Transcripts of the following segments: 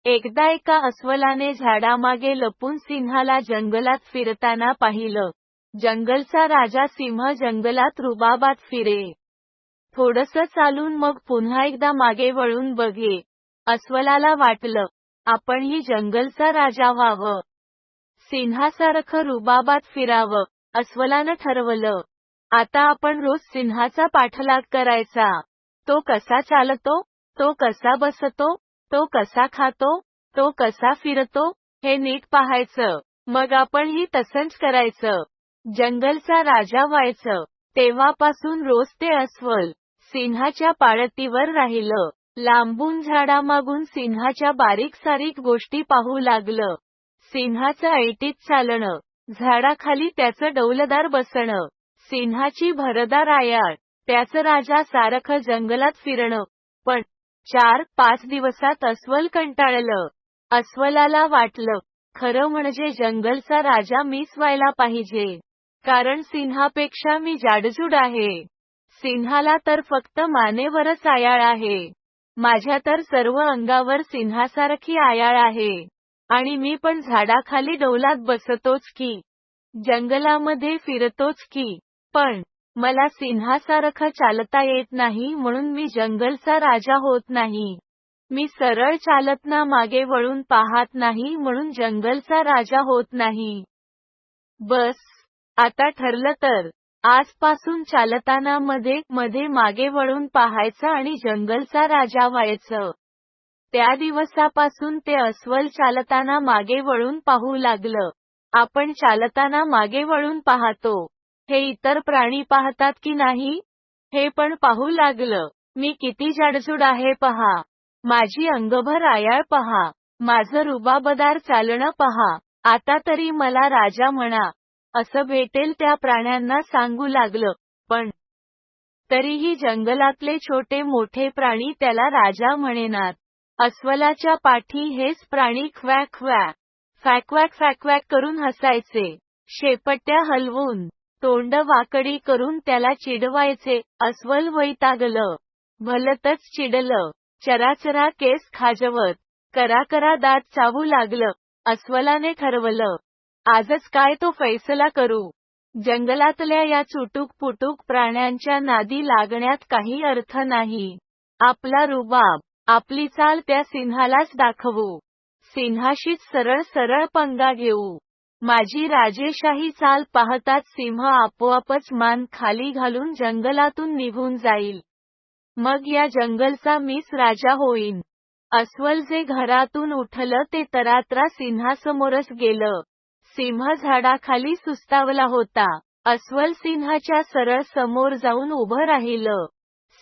एकदा एका अस्वलाने झाडामागे लपून सिंहाला जंगलात फिरताना पाहिलं. जंगलचा राजा सिंह जंगलात रुबाबात फिरे. थोडंसं चालून मग पुन्हा एकदा मागे वळून बघे. अस्वलाला वाटलं, आपणही जंगलचा राजा व्हावं. सिंहासारखं रुबाबात फिरावं. अस्वलानं ठरवलं, आता आपण रोज सिंहाचा पाठलाग करायचा. तो कसा चालतो, तो कसा बसतो, तो कसा खातो, तो कसा फिरतो, हे नीट पाहायचं. मग आपणही तसंच करायचं. जंगलचा राजा व्हायचं. तेव्हापासून रोज ते अस्वल सिंहाच्या पाळतीवर राहिलं. लांबून झाडामागून सिंहाच्या बारीक सारीक गोष्टी पाहू लागलं. सिंहाचं ऐटीत चालणं, झाडाखाली त्याचं डौलदार बसणं, सिंहाची भरदार आयाळ, त्याचं राजा सारखं जंगलात फिरणं. पण 4-5 दिवसात अस्वल कंटाळलं. अस्वलाला वाटलं, खरं म्हणजे जंगलचा राजा मीच व्हायला पाहिजे. कारण सिंहापेक्षा मी जाडजूड आहे. सिंहाला तर फक्त मानेवरच आयाळ आहे. माझ्या तर सर्व अंगावर सिंहासारखी आयाळ आहे. आणि मी पण झाडाखाली डौलात बसतोच की, जंगलामध्ये फिरतोच की. पण मला सिंहासारखं चालता येत नाही म्हणून मी जंगलचा राजा होत नाही. मी सरळ चालतना मागे वळून पाहत नाही म्हणून जंगलचा राजा होत नाही. बस, आता ठरलं तर आजपासून चालताना मध्ये मध्ये मागे वळून पाहायचं आणि जंगलचा राजा व्हायचं. त्या दिवसापासून ते अस्वल चालताना मागे वळून पाहू लागलं. आपण चालताना मागे वळून पाहतो, हे इतर प्राणी पाहतात की नाही, हे पण पाहू लागलं. मी किती जाडजूड आहे पहा. माझी अंगभर आयाळ पहा. माझं रुबाबदार चालणं पहा. आता तरी मला राजा म्हणा, असं भेटेल त्या प्राण्यांना सांगू लागलं. पण तरीही जंगलातले छोटे मोठे प्राणी त्याला राजा म्हणेनात. अस्वलाच्या पाठी हेच प्राणी ख्वॅ ख्वॅ, फॅक्वॅक फॅक्वॅक करून हसायचे. शेपट्या हलवून, तोंड वाकडी करून त्याला चिडवायचे. अस्वल वैतागलं. भलतंच चिडलं. चराचरा केस खाजवत, करा दात चावू लागलं. अस्वलाने ठरवलं, आजच काय तो फैसला करू. जंगलातल्या या चुटूक पुटूक प्राण्यांच्या नादी लागण्यात काही अर्थ नाही. आपला रुबाब, आपली चाल त्या सिंहालाच दाखवू. सिंहाशीच सरळ सरळ पंगा घेऊ. माझी राजेशाही चाल पाहताच सिंह आपोआपच मान खाली घालून जंगलातून निघून जाईल. मग या जंगलचा मीच राजा होईन. अस्वल जे घरातून उठलं ते तरात्रा सिंहासमोरच गेलं. सिंह झाडाखाली सुस्तावला होता. अस्वल सिंहाच्या सरळ समोर जाऊन उभं राहिलं.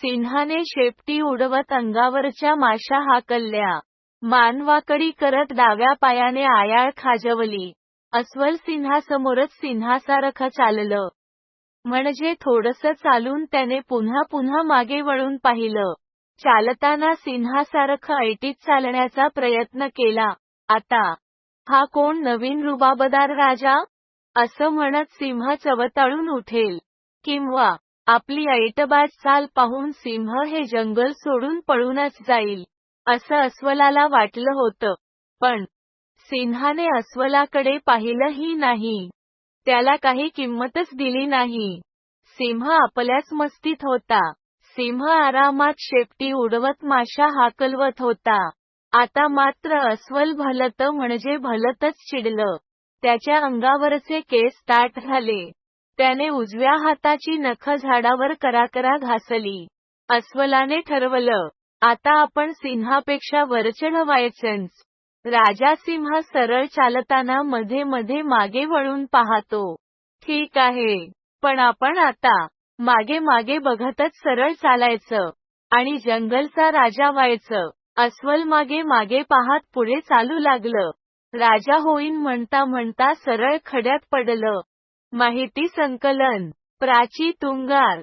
सिंहाने शेपटी उडवत अंगावरच्या माशा हाकलल्या. मान वाकडी करत डाव्या पायाने आयाळ खाजवली. अस्वल सिंहासमोरच सिंहासारखं चाललं. म्हणजे थोडंसं चालून त्याने पुन्हा पुन्हा मागे वळून पाहिलं. चालताना सिंहासारखं ऐटीत चालण्याचा प्रयत्न केला. आता हा कोण नवीन रुबाबदार राजा, असं म्हणत सिंह चवताळून उठेल. किंवा आपली ऐटबाज चाल पाहून सिंह हे जंगल सोडून पळूनच जाईल, असं अस्वलाला वाटलं होतं. पण सिंहाने अस्वलाकडे पाहिलंही नाही. त्याला काही किंमतच दिली नाही. सिंह आपल्याच मस्तीत होता. सिंह आरामात शेपटी उडवत माशा हाकलवत होता. आता मात्र अस्वल भलतं म्हणजे भलतंच चिडलं. त्याच्या अंगावरचे केस ताठ झाले. त्याने उजव्या हाताची नखं झाडावर करा घासली. अस्वलाने ठरवलं, आता आपण सिंहापेक्षा वरचढ व्हायचंच. राजा सिंह सरळ चालताना मध्ये मध्ये मागे वळून पाहतो. ठीक आहे, पण आपण आता मागे मागे बघतच सरळ चालायचं आणि जंगलचा राजा व्हायचं. अस्वल मागे मागे पाहत पुढे चालू लागलं. राजा होईन म्हणता म्हणता सरळ खड्यात पडलं. माहिती संकलन, प्राची तुंगार.